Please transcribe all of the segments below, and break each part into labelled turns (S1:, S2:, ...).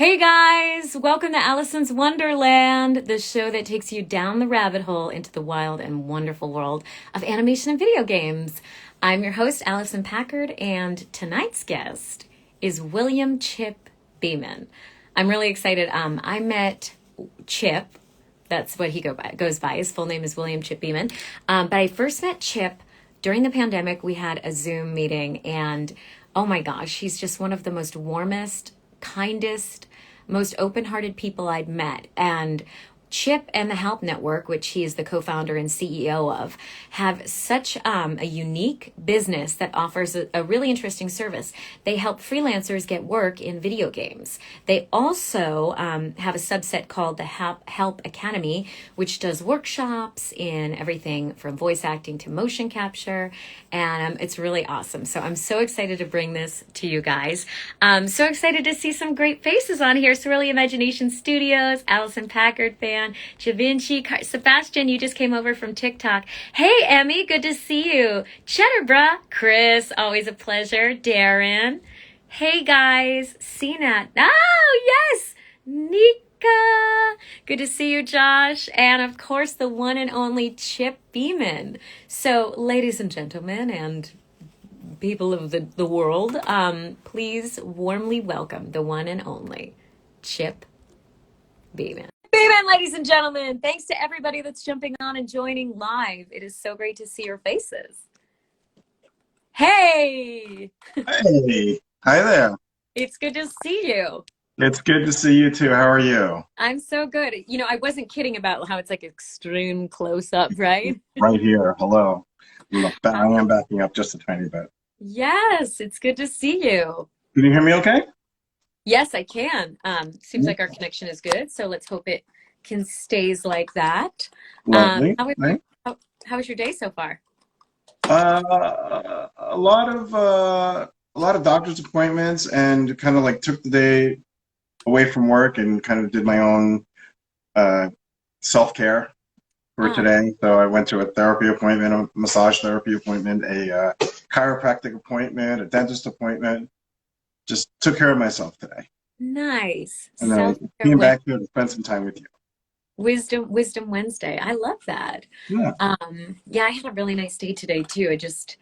S1: Hey guys, welcome to Alicyn's Wonderland, the show that takes you down the rabbit hole into the wild and wonderful world of animation and video games. I'm your host, Alicyn Packard, and tonight's guest is William Chip Beaman. I'm really excited. I met Chip. That's what he goes by. His full name is William Chip Beaman. But I first met Chip during the pandemic. We had a Zoom meeting, and oh my gosh, he's just one of the most warmest, kindest, most open-hearted people I'd met. And Chip and the Halp Network, which he is the co-founder and CEO of, have such a unique business that offers a really interesting service. They help freelancers get work in video games. They also have a subset called the Halp Academy, which does workshops in everything from voice acting to motion capture, and it's really awesome. So I'm so excited to bring this to you guys. I'm so excited to see some great faces on here. Sorelli Imagination Studios, Alicyn Packard fan, Javinci, Sebastian, you just came over from TikTok. Hey, Emmy, good to see you. Cheddar, bruh. Chris, always a pleasure. Darren. Hey, guys. CNAT. Oh, yes. Nika. Good to see you, Josh. And, of course, the one and only Chip Beaman. So, ladies and gentlemen, and people of the world, please warmly welcome the one and only Chip Beaman. Beaman, ladies and gentlemen, thanks to everybody that's jumping on and joining live. It is so great to see your faces. Hey!
S2: Hey, hi there.
S1: It's good to see you.
S2: It's good to see you too. How are you?
S1: I'm so good. You know, I wasn't kidding about how it's like extreme close up, right?
S2: Right here. Hello. Look, I am backing up just a tiny bit.
S1: Yes, it's good to see you.
S2: Can you hear me okay?
S1: Yes, I can. Seems like our connection is good, so let's hope it stays like that.
S2: Lovely.
S1: How was your day so far?
S2: A lot of doctor's appointments and kind of like took the day away from work and kind of did my own self-care for today. So I went to a therapy appointment, a massage therapy appointment, a chiropractic appointment, a dentist appointment. Just took care of myself today.
S1: Nice.
S2: And I came back here to spend some time with you.
S1: Wisdom Wednesday. I love that.
S2: Yeah.
S1: Yeah, I had a really nice day today too. I just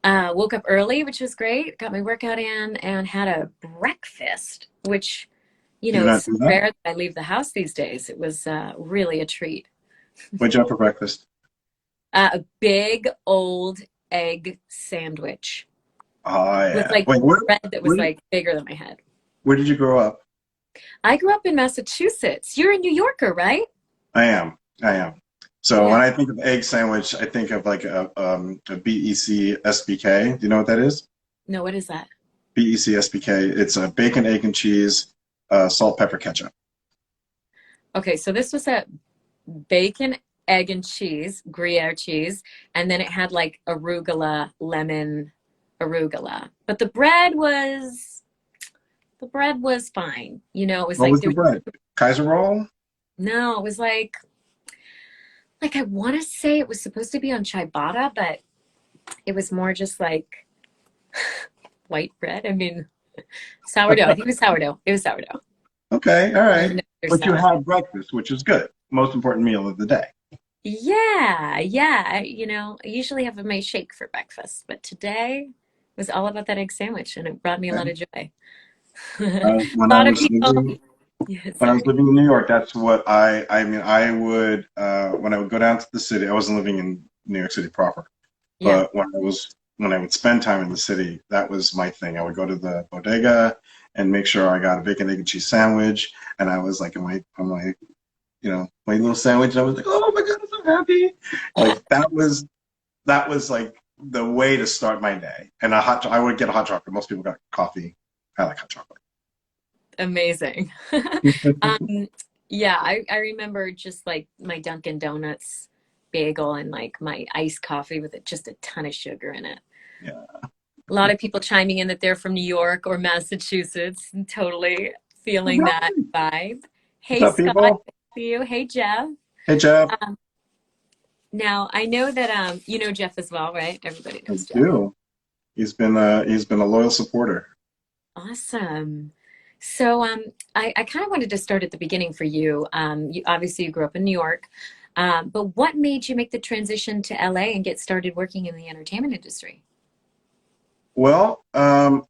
S1: woke up early, which was great. Got my workout in and had a breakfast, which, you know, it's rare that I leave the house these days. It was really a treat.
S2: What'd you have for breakfast?
S1: A big old egg sandwich.
S2: Oh, yeah.
S1: With like bread that was like bigger than my head.
S2: Where did you grow up?
S1: I grew up in Massachusetts. You're a New Yorker, right?
S2: I am. So when I think of egg sandwich, I think of like a BEC SBK. Do you know what that is?
S1: No, what is that?
S2: BEC SBK. It's a bacon, egg, and cheese, salt, pepper, ketchup.
S1: Okay, so this was a bacon, egg, and cheese, Gruyere cheese, and then it had like arugula, lemon, arugula. But the bread was fine. You know, it was
S2: what
S1: like
S2: was the bread? Kaiser roll?
S1: No, it was like I want to say it was supposed to be on ciabatta, but it was more just like white bread. I mean, sourdough. I think it was sourdough. It was sourdough.
S2: Okay, all right. But you had breakfast, which is good. Most important meal of the day.
S1: Yeah. You know, I usually have my shake for breakfast, but today was all about that egg sandwich, and it brought me a lot of joy.
S2: When I was living in New York, that's what I would when I would go down to the city. I wasn't living in New York City proper, but when I would spend time in the city, that was my thing. I would go to the bodega and make sure I got a bacon, egg, and cheese sandwich, and I was like, my little sandwich. And I was like, oh my god, I'm so happy! Like that was like the way to start my day. And I would get a hot chocolate. Most people got coffee. I like hot chocolate.
S1: Amazing. Yeah, I remember just like my Dunkin' Donuts bagel and like my iced coffee with just a ton of sugar in it.
S2: Yeah.
S1: A lot of people chiming in that they're from New York or Massachusetts and totally feeling that vibe. Hey,
S2: What's up,
S1: Scott.
S2: people?
S1: See you. Hey, Jeff.
S2: Hey, Jeff.
S1: Now I know that you know Jeff as well, right? Everybody knows Jeff.
S2: I do. He's been a loyal supporter.
S1: Awesome. So I kind of wanted to start at the beginning for you. You obviously you grew up in New York, but what made you make the transition to LA and get started working in the entertainment industry?
S2: Well, I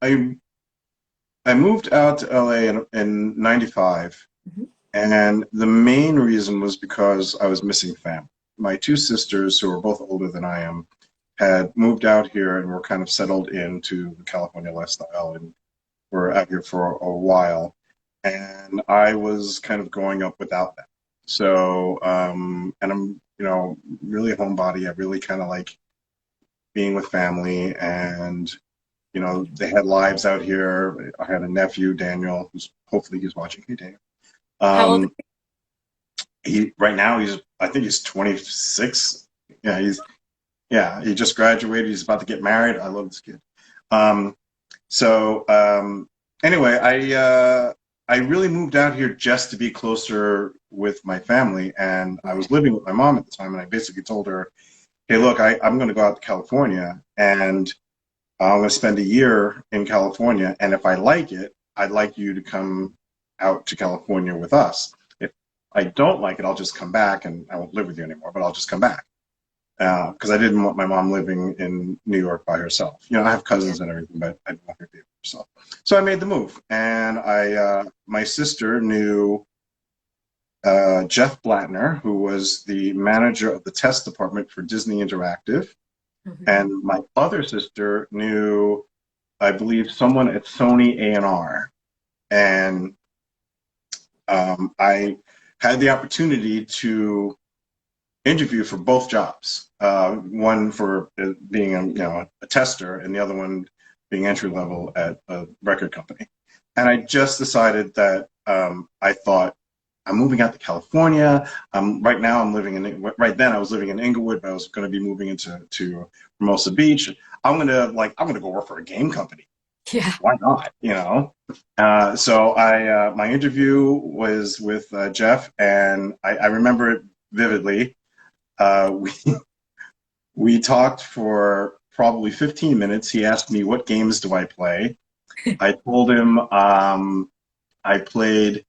S2: moved out to LA in '95,
S1: Hmm.
S2: and the main reason was because I was missing family. My two sisters, who are both older than I am, had moved out here and were kind of settled into the California lifestyle and were out here for a while. And I was kind of growing up without them. So, and I'm, really a homebody. I really kind of like being with family, and they had lives out here. I had a nephew, Daniel, who's hopefully he's watching. Hey, Daniel.
S1: How old?
S2: Um, he right now I think he's 26. Yeah, he just graduated. He's about to get married. I love this kid. Um, so anyway, I really moved out here just to be closer with my family, and I was living with my mom at the time, and I basically told her, "Hey, look, I'm going to go out to California, and I'm going to spend a year in California, and if I like it, I'd like you to come out to California with us. If I don't like it, I'll just come back, and I won't live with you anymore, but I'll just come back." Because I didn't want my mom living in New York by herself. I have
S1: Yeah.
S2: cousins and everything, but I didn't want her to be by herself. So I made the move, and my sister knew Jeff Blattner, who was the manager of the test department for Disney Interactive,
S1: Mhm.
S2: and my other sister knew, I believe, someone at Sony A&R, and I had the opportunity to interview for both jobs. One for being a tester, and the other one being entry level at a record company. And I just decided that I thought I'm moving out to California. Right now right then I was living in Inglewood, but I was going to be moving to Hermosa Beach. I'm gonna go work for a game company.
S1: Yeah.
S2: Why not? So my interview was with Jeff, and I remember it vividly. We we talked for probably 15 minutes. He asked me, what games do I play? I told him I played,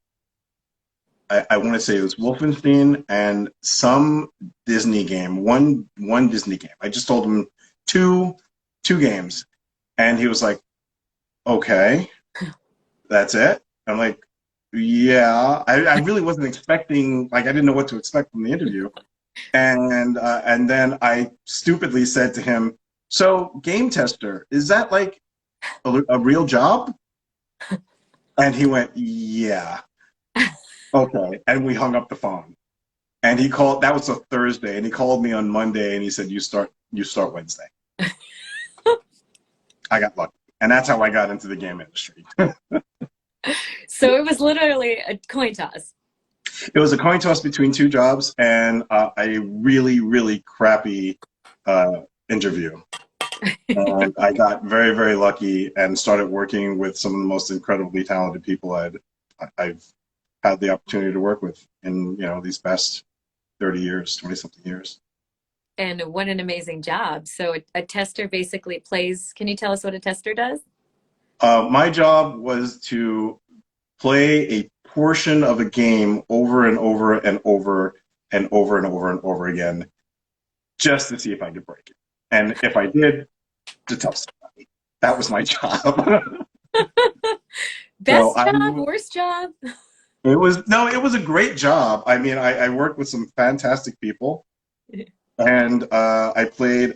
S2: I want to say it was Wolfenstein and some Disney game, one Disney game. I just told him two games, and he was like, "Okay, that's it." I'm like, "Yeah." I really wasn't expecting, like, I didn't know what to expect from the interview. And then I stupidly said to him, "So, game tester, is that like a real job?" And he went, "Yeah." Okay. And we hung up the phone. And he called. That was a Thursday, and he called me on Monday, and he said, "You start Wednesday." I got lucky, and that's how I got into the game industry.
S1: So it was literally a coin toss.
S2: It was a coin toss between two jobs and a really, really crappy interview. And I got very, very lucky and started working with some of the most incredibly talented people I've had the opportunity to work with in these past 30 years, 20 something years.
S1: And what an amazing job. So a tester basically plays. Can you tell us what a tester does?
S2: My job was to play a portion of a game over and over and over and over and over and over again, just to see if I could break it. And if I did, to tell somebody. That was my job. So
S1: Best job, worst job?
S2: it was a great job. I mean, I worked with some fantastic people, and I played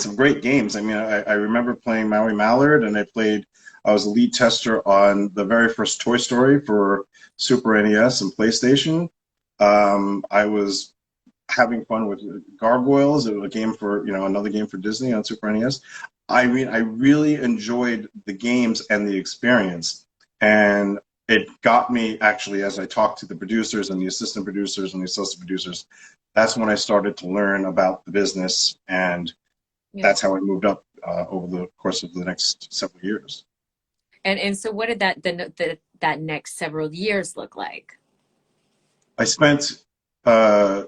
S2: some great games. I mean, I remember playing Maui Mallard, and I was a lead tester on the very first Toy Story for Super NES and PlayStation. I was having fun with Gargoyles, a game for another game for Disney on Super NES. I mean, I really enjoyed the games and the experience, and it got me actually as I talked to the producers and the assistant producers and the associate producers. That's when I started to learn about the business, and
S1: Yeah.
S2: that's how I moved up over the course of the next several years.
S1: And so what did that next several years look like?
S2: I spent I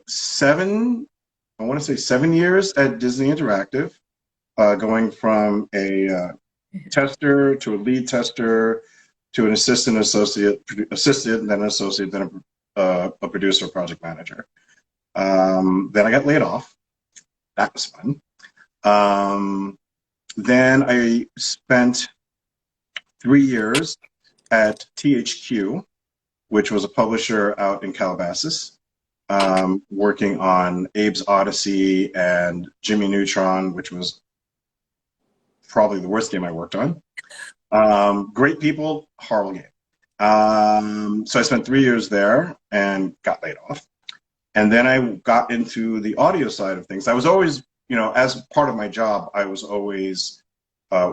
S2: want to say 7 years at Disney Interactive, going from a tester to a lead tester to an assistant, then an associate, then a producer, project manager. Then I got laid off. That was fun. Then I spent 3 years at THQ, which was a publisher out in Calabasas, working on Abe's Odyssey and Jimmy Neutron, which was probably the worst game I worked on. Great people, horrible game. So I spent 3 years there and got laid off. And then I got into the audio side of things. I was always, as part of my job, I was always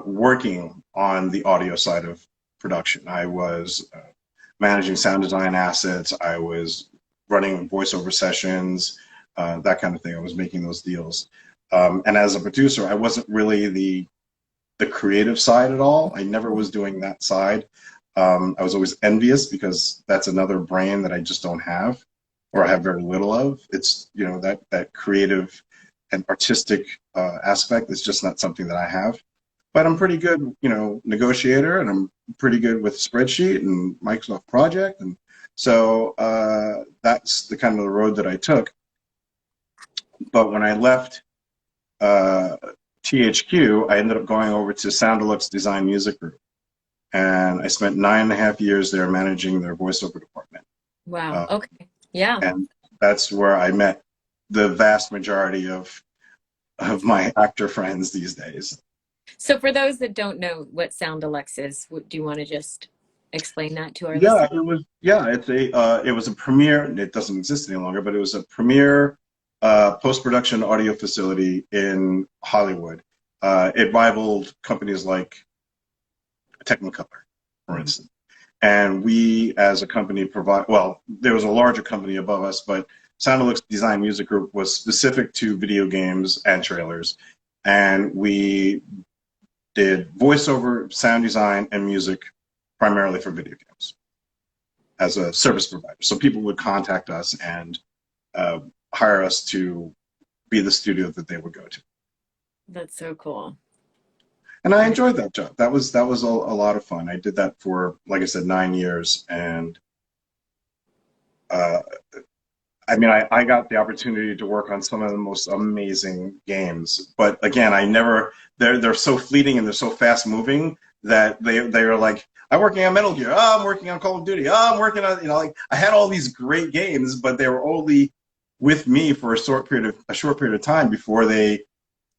S2: working on the audio side of production. I was managing sound design assets. I was running voiceover sessions, that kind of thing. I was making those deals. And as a producer, I wasn't really the creative side at all. I never was doing that side. I was always envious because that's another brain that I just don't have, or I have very little of. It's, that creative and artistic aspect is just not something that I have. But I'm pretty good, negotiator, and I'm pretty good with spreadsheet and Microsoft Project. And so that's the kind of the road that I took. But when I left THQ, I ended up going over to Sound Deluxe Design Music Group. And I spent 9.5 years there managing their voiceover department.
S1: Wow. Okay. Yeah.
S2: And that's where I met the vast majority of my actor friends these days.
S1: So for those that don't know what Sound Deluxe is, do you want to just explain that to our listeners?
S2: It was a premier, it doesn't exist any longer, but it was a premier post-production audio facility in Hollywood. It rivaled companies like Technicolor, for instance. And we, as a company, there was a larger company above us, but Sound Deluxe Design Music Group was specific to video games and trailers. And we did voiceover, sound design, and music primarily for video games as a service provider. So people would contact us and hire us to be the studio that they would go to.
S1: That's so cool.
S2: And I enjoyed that job. That was a lot of fun. I did that for, like I said, 9 years. And I got the opportunity to work on some of the most amazing games. But again, they're so fleeting and they're so fast moving that they are like, I'm working on Metal Gear. Oh, I'm working on Call of Duty. Oh, I'm working on, I had all these great games, but they were only with me for a short period of time before they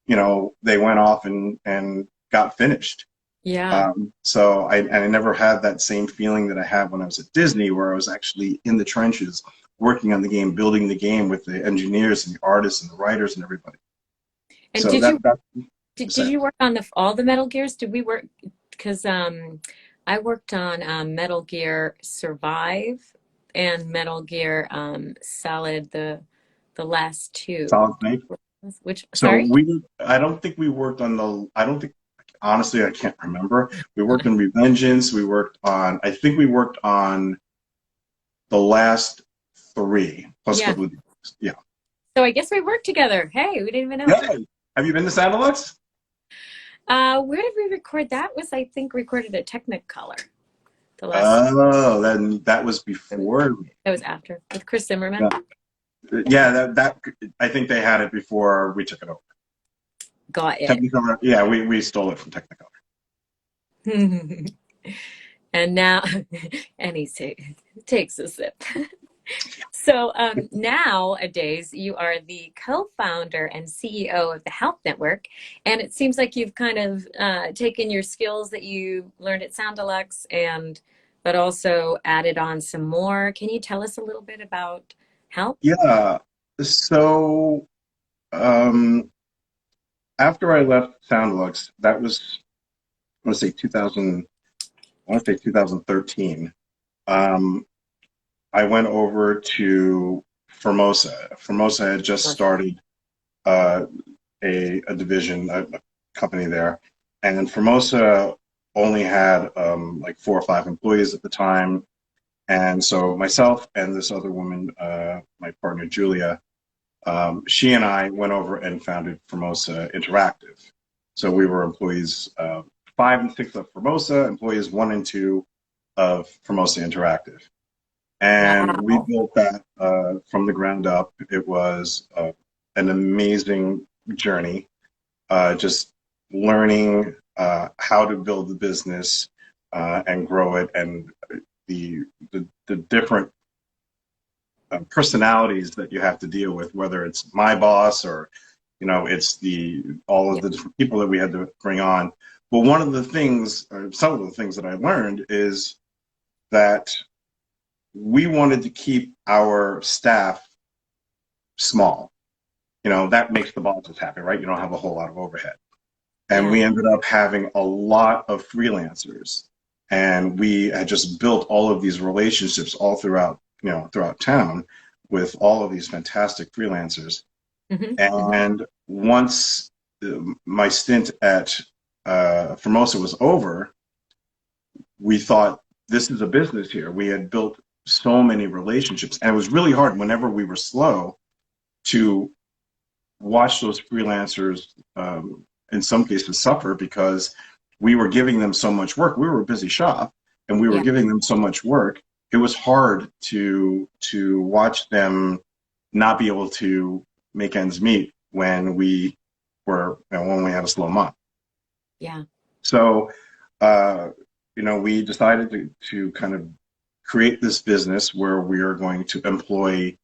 S2: went off and got finished.
S1: Yeah.
S2: So I never had that same feeling that I had when I was at Disney, where I was actually in the trenches working on the game, building the game with the engineers and the artists and the writers and everybody.
S1: And
S2: so
S1: did you work on all the Metal Gears? Did we work? Because I worked on Metal Gear Survive and Metal Gear Solid, the last two.
S2: Solid Snake. I don't think we worked on honestly, I can't remember. We worked on Revengeance. I think we worked on the last 3 plus a couple of years. Yeah.
S1: So I guess we worked together. Hey, we didn't even know.
S2: Yeah. Have you been to Sound Deluxe?
S1: Where did we record? That was, I think, recorded at Technicolor.
S2: Then that was before.
S1: That was after, with Chris Zimmerman.
S2: Yeah, that I think they had it before we took it over.
S1: Got it.
S2: Technicolor, yeah, we stole it from Technicolor.
S1: And now, and he takes a sip. So nowadays, you are the co-founder and CEO of the Halp Network, and it seems like you've kind of taken your skills that you learned at Sound Deluxe, but also added on some more. Can you tell us a little bit about Halp?
S2: Yeah. So after I left Sound Deluxe, that was, I want to say 2013. I went over to Formosa. Formosa had just started a division, a company there, and Formosa only had like 4 or 5 employees at the time. And so myself and this other woman, my partner Julia, she and I went over and founded Formosa Interactive. So we were employees 5 and 6 of Formosa, employees 1 and 2 of Formosa Interactive. And we built that from the ground up. It was an amazing journey, just learning how to build the business and grow it, and the different personalities that you have to deal with, whether it's my boss or, you know, it's all of the different people that we had to bring on. But one of the things, or some of the things that I learned is that we wanted to keep our staff small. You know, that makes the bosses happy, right? You don't have a whole lot of overhead. And we ended up having a lot of freelancers. And we had just built all of these relationships all throughout, you know, throughout town with all of these fantastic freelancers. And once my stint at Formosa was over, we thought, this is a business here. We had built so many relationships, and it was really hard whenever we were slow to watch those freelancers in some cases suffer, because we were giving them so much work. We were a busy shop, and we were giving them so much work. It was hard to watch them not be able to make ends meet when we were, you know, when we had a slow month. So you know, we decided to kind of create this business where we are going to employ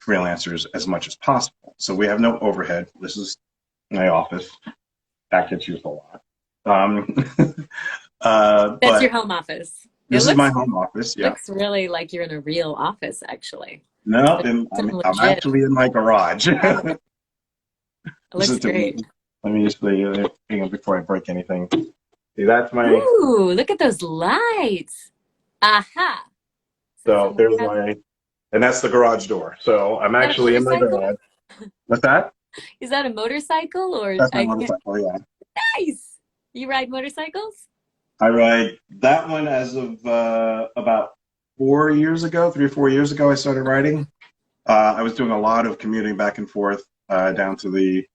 S2: freelancers as much as possible. So we have no overhead. This is my office. That gets used a lot.
S1: That's your home office.
S2: This is my home office. Yeah.
S1: Looks really like you're in a real office, actually.
S2: No, I'm actually in my garage.
S1: It looks great.
S2: Let me just hang on before I break anything. See, that's my.
S1: Ooh, look at those lights. Aha.
S2: So there's my, and that's the garage door. So I'm actually in my garage. What's that?
S1: Is that a motorcycle or?
S2: That's my motorcycle, yeah.
S1: Nice. You ride motorcycles?
S2: I ride that one as of about 4 years ago, 3 or 4 years ago, I started riding. I was doing a lot of commuting back and forth down to the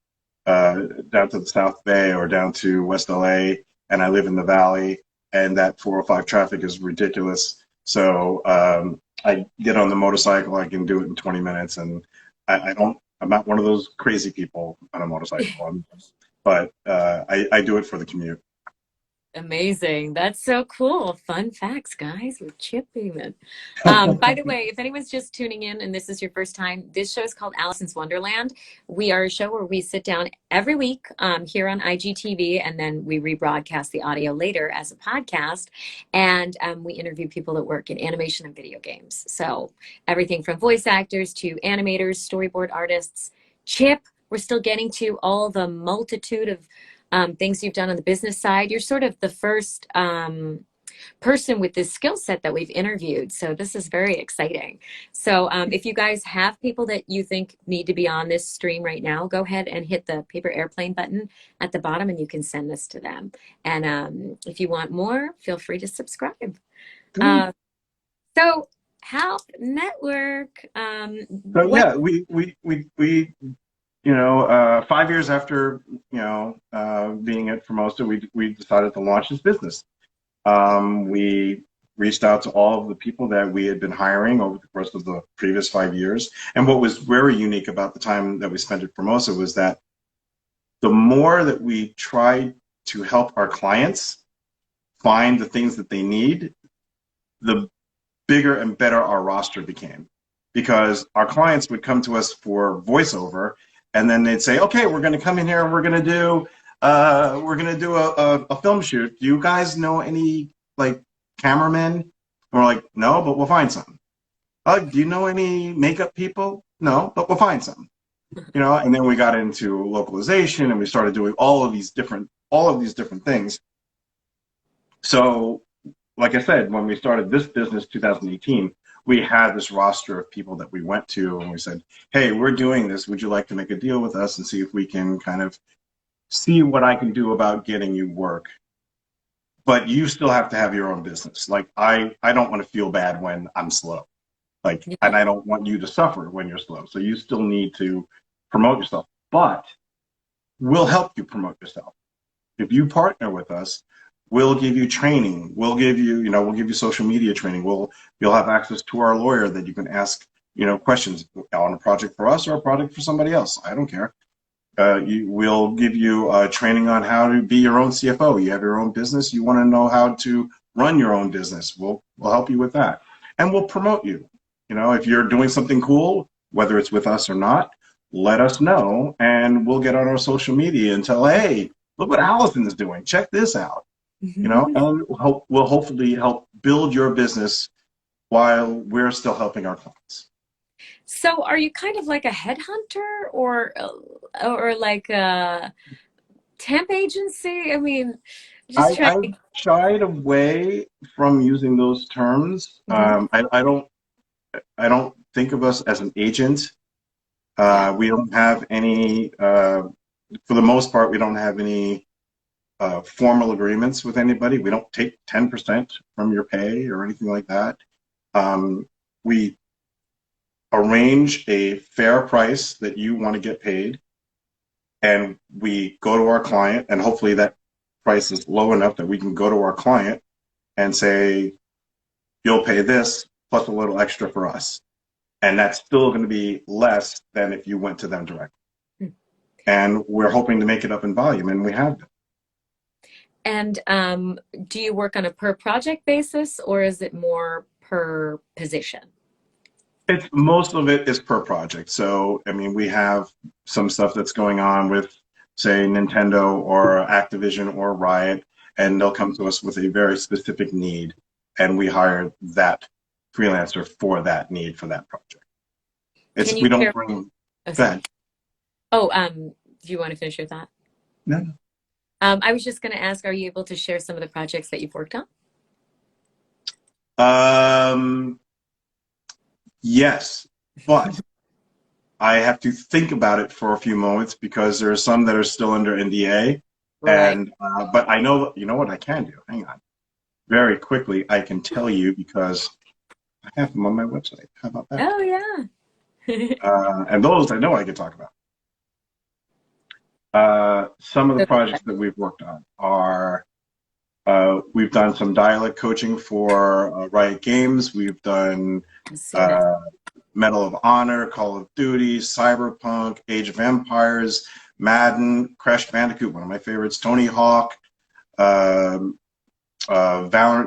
S2: South Bay or down to West LA, and I live in the Valley, and that 405 traffic is ridiculous. So I get on the motorcycle, I can do it in 20 minutes, and I'm not one of those crazy people on a motorcycle, but I do it for the commute.
S1: Amazing. That's so cool. Fun facts, guys, with Chip Beaman. By the way, if anyone's just tuning in and this is your first time, this show is called Alicyn's Wonderland. We are a show where we sit down every week here on IGTV, and then we rebroadcast the audio later as a podcast. And we interview people that work in animation and video games. So everything from voice actors to animators, storyboard artists. Chip, we're still getting to all the multitude of things you've done on the business side. You're sort of the first person with this skill set that we've interviewed. So this is very exciting. So if you guys have people that you think need to be on this stream right now, go ahead and hit the paper airplane button at the bottom and you can send this to them. And if you want more, feel free to subscribe. So Halp Network.
S2: Yeah, we you know, 5 years after, you know, being at Formosa, we decided to launch this business. We reached out to all of the people that we had been hiring over the course of the previous 5 years. And what was very unique about the time that we spent at Formosa was that the more that we tried to help our clients find the things that they need, the bigger and better our roster became. Because our clients would come to us for voiceover, and then they'd say, okay, we're going to come in here and we're going to do a film shoot. Do you guys know any like cameramen? And we're like, no, but we'll find some. Do you know any makeup people? No, but we'll find some. You know, and then we got into localization and we started doing all of these different things. So, like I said, when we started this business 2018, we had this roster of people that we went to and we said, hey, we're doing this. Would you like to make a deal with us and see if we can kind of see what I can do about getting you work? But you still have to have your own business. Like, I don't want to feel bad when I'm slow. Like, and I don't want you to suffer when you're slow. So you still need to promote yourself. But we'll help you promote yourself. If you partner with us, We'll give you training. We'll give you, we'll give you social media training. You'll have access to our lawyer that you can ask, questions on a project for us or a project for somebody else. I don't care. We'll give you training on how to be your own CFO. You have your own business. You want to know how to run your own business. We'll help you with that, and we'll promote you. If you're doing something cool, whether it's with us or not, let us know, and we'll get on our social media and tell, hey, look what Alicyn is doing. Check this out. And we'll hopefully help build your business while we're still helping our clients.
S1: So are you kind of like a headhunter or like a temp agency? I mean,
S2: I've shied away from using those terms. I don't think of us as an agent. We don't have any, for the most part, we don't have any formal agreements with anybody. We don't take 10% from your pay or anything like that. We arrange a fair price that you want to get paid, and we go to our client, and hopefully that price is low enough that we can go to our client and say, you'll pay this plus a little extra for us. And that's still going to be less than if you went to them directly. And we're hoping to make it up in volume, and we have been.
S1: And do you work on a per project basis, or is it more per position?
S2: Most of it is per project. So, I mean, we have some stuff that's going on with, say, Nintendo or Activision or Riot, and they'll come to us with a very specific need, and we hire that freelancer for that need for that project. We don't bring that.
S1: Oh, do you want to finish your thought?
S2: No.
S1: I was just going to ask, are you able to share some of the projects that you've worked
S2: on? Yes, but I have to think about it for a few moments because there are some that are still under NDA.
S1: Right.
S2: And but I know, what I can do. Hang on. Very quickly, I can tell you because I have them on my website. How about that?
S1: Oh, yeah.
S2: And those I know I can talk about. Some of the projects that we've worked on are, we've done some dialect coaching for Riot Games. We've done Medal of Honor, Call of Duty, Cyberpunk, Age of Empires, Madden, Crash Bandicoot, one of my favorites, Tony Hawk, Valorant,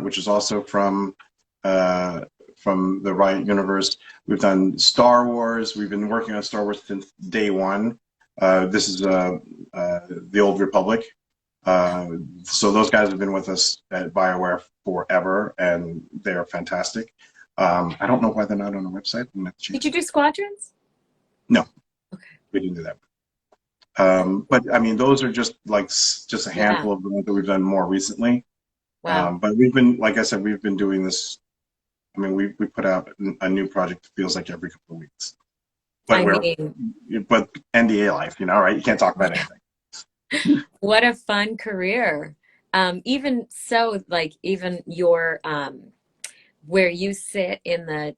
S2: which is also from the Riot universe. We've done Star Wars. We've been working on Star Wars since day one. This is the Old Republic. So those guys have been with us at BioWare forever, and they're fantastic. I don't know why they're not on the website.
S1: Did you do Squadrons?
S2: No.
S1: Okay.
S2: We didn't do that. But I mean, those are just a handful of the ones that we've done more recently.
S1: Wow.
S2: But we've been, like I said, we've been doing this. I mean, we put out a new project, feels like every couple of weeks. But but NDA life, right? You can't talk about anything.
S1: What a fun career. Even so, like even your where you sit in the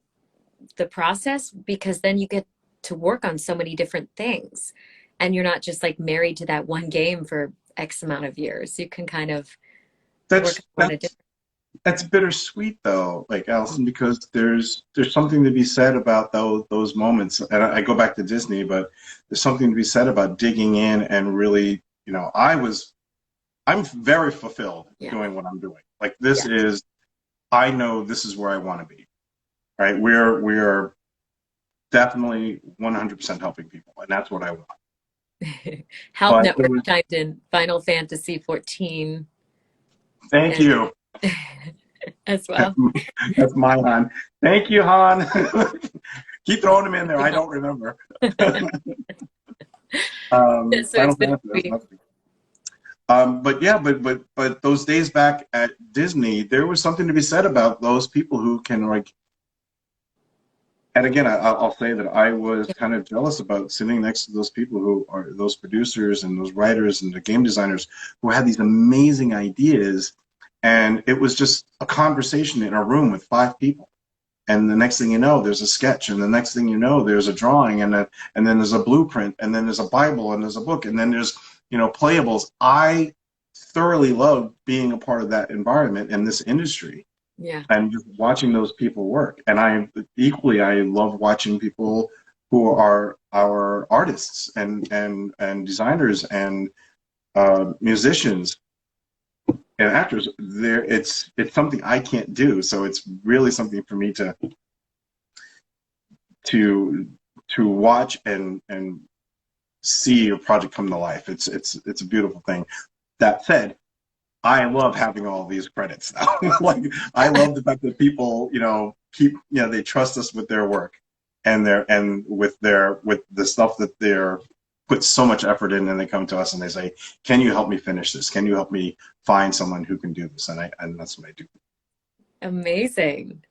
S1: process, because then you get to work on so many different things, and you're not just like married to that one game for X amount of years. You can kind of
S2: that's bittersweet though, like Alicyn, because there's something to be said about those moments. And I go back to Disney, but there's something to be said about digging in and really, I'm very fulfilled doing what I'm doing. Like this is, I know this is where I want to be, right? We're definitely 100% helping people, and that's what I want.
S1: Halp Network chimed in Final Fantasy 14.
S2: Thank you.
S1: As well.
S2: That's my Han. Thank you, Han. Keep throwing them in there. I don't remember. But yeah, but those days back at Disney, there was something to be said about those people who can and again, I'll say that I was kind of jealous about sitting next to those people who are those producers and those writers and the game designers who had these amazing ideas. And it was just a conversation in a room with 5 people. And the next thing you know, there's a sketch. And the next thing you know, there's a drawing. And then there's a blueprint. And then there's a Bible. And there's a book. And then there's, playables. I thoroughly love being a part of that environment in this industry.
S1: Yeah.
S2: And just watching those people work. And I love watching people who are our artists and designers and musicians and actors. It's something I can't do. So it's really something for me to watch and see a project come to life. It's a beautiful thing. That said, I love having all these credits now. Like, I love the fact that people, they trust us with their work and with the stuff that they're put so much effort in, and they come to us and they say, "Can you help me finish this? Can you help me find someone who can do this?" And that's what I do.
S1: Amazing.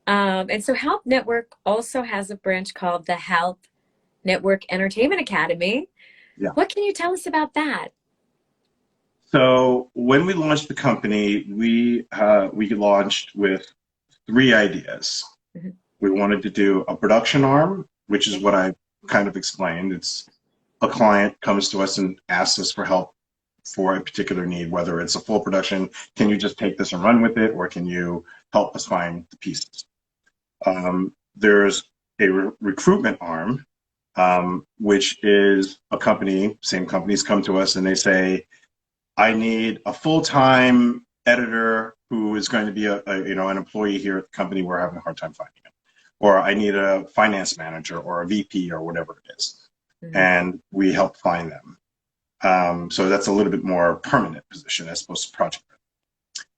S1: And so Halp Network also has a branch called the Halp Network Entertainment Academy.
S2: Yeah.
S1: What can you tell us about that?
S2: So when we launched the company, we launched with 3 ideas. Mm-hmm. We wanted to do a production arm, which is what I kind of explained. It's a client comes to us and asks us for help for a particular need, whether it's a full production, can you just take this and run with it, or can you help us find the pieces? There's a recruitment arm, which is a company, same companies come to us and they say, I need a full-time editor who is going to be an employee here at the company. We're having a hard time finding him. Or I need a finance manager or a VP or whatever it is. Mm-hmm. And we help find them. So that's a little bit more permanent position as opposed to project.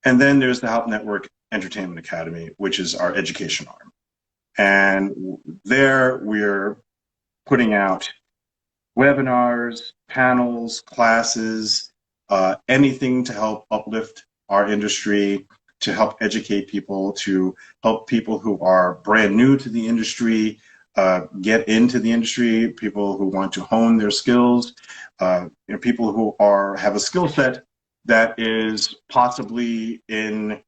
S2: And then there's the Halp Network Entertainment Academy, which is our education arm. And there we're putting out webinars, panels, classes, anything to help uplift our industry, to help educate people, to help people who are brand new to the industry get into the industry, people who want to hone their skills, people who have a skill set that is possibly in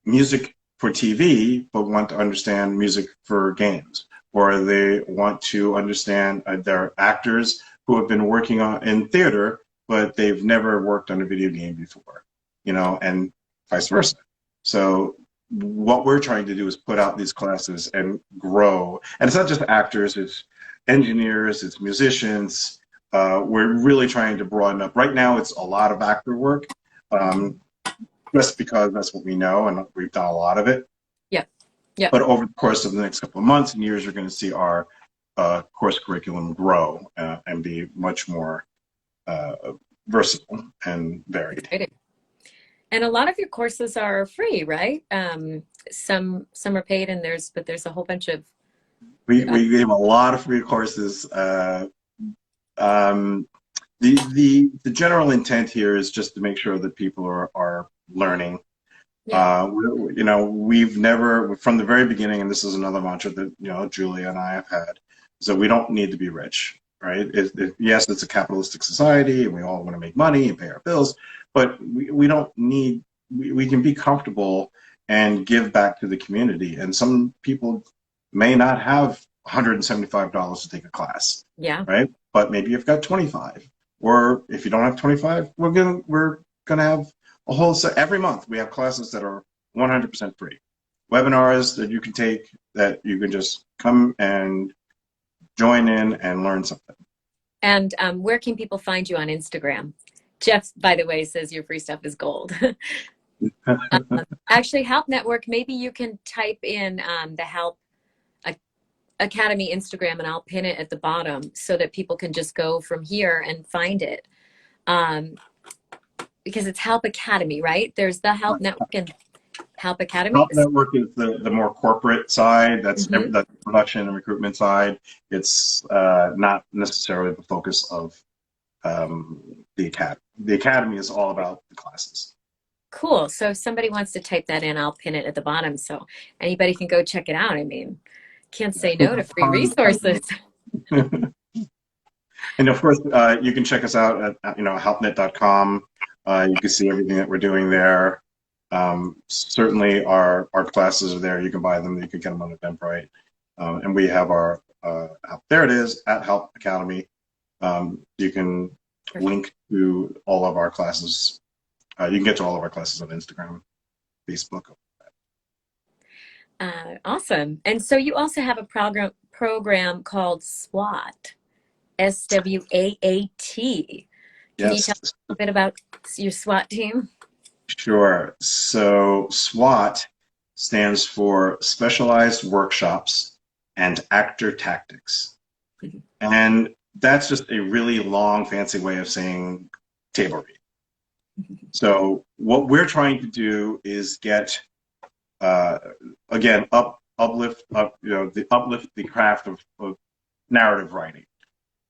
S2: music for TV, but want to understand music for games, or they want to understand they're actors who have been working in theater, but they've never worked on a video game before, and vice versa. So what we're trying to do is put out these classes and grow. And it's not just actors, it's engineers, it's musicians. We're really trying to broaden up. Right now, it's a lot of actor work, just because that's what we know, and we've done a lot of it.
S1: Yeah. Yeah.
S2: But over the course of the next couple of months and years, you're going to see our course curriculum grow and be much more versatile and varied.
S1: Exciting. And a lot of your courses are free, right? Some are paid, and there's a whole bunch of.
S2: We gave a lot of free courses. The general intent here is just to make sure that people are learning. Yeah. We've never, from the very beginning, and this is another mantra that Julia and I have had, is that we don't need to be rich. Right? Yes, it's a capitalistic society, and we all want to make money and pay our bills, but we don't need. We can be comfortable and give back to the community. And some people may not have $175 to take a class.
S1: Yeah.
S2: Right. But maybe you've got 25, or if you don't have 25, we're gonna have a whole set. Every month we have classes that are 100% free, webinars that you can take, that you can just come and join in and learn something.
S1: And where can people find you on Instagram? Jeff, by the way, says your free stuff is gold. Actually, Halp Network, maybe you can type in the Halp Academy Instagram, and I'll pin it at the bottom so that people can just go from here and find it. Because it's Halp Academy, right? There's the Halp Network and Halp Academy.
S2: Halp Network is the more corporate side. That's the production and recruitment side. It's not necessarily the focus of the academy. The academy is all about the classes.
S1: Cool. So if somebody wants to type that in, I'll pin it at the bottom so anybody can go check it out. I mean, can't say no to free resources.
S2: And of course, you can check us out at halpnet.com. You can see everything that we're doing there. Certainly our classes are there. You can buy them. You can get them on Eventbrite. And we have our, there it is, at Halp Academy. You can link to all of our classes You can get to all of our classes on Instagram, Facebook.
S1: Awesome. And so you also have a program called SWAT, SWAAT. Can you tell
S2: Yes,
S1: us a bit about your SWAT team?
S2: sure. So SWAT stands for Specialized Workshops and Actor Tactics. And that's just a really long, fancy way of saying table read. So what we're trying to do is get, again, uplift, uplift the craft of narrative writing.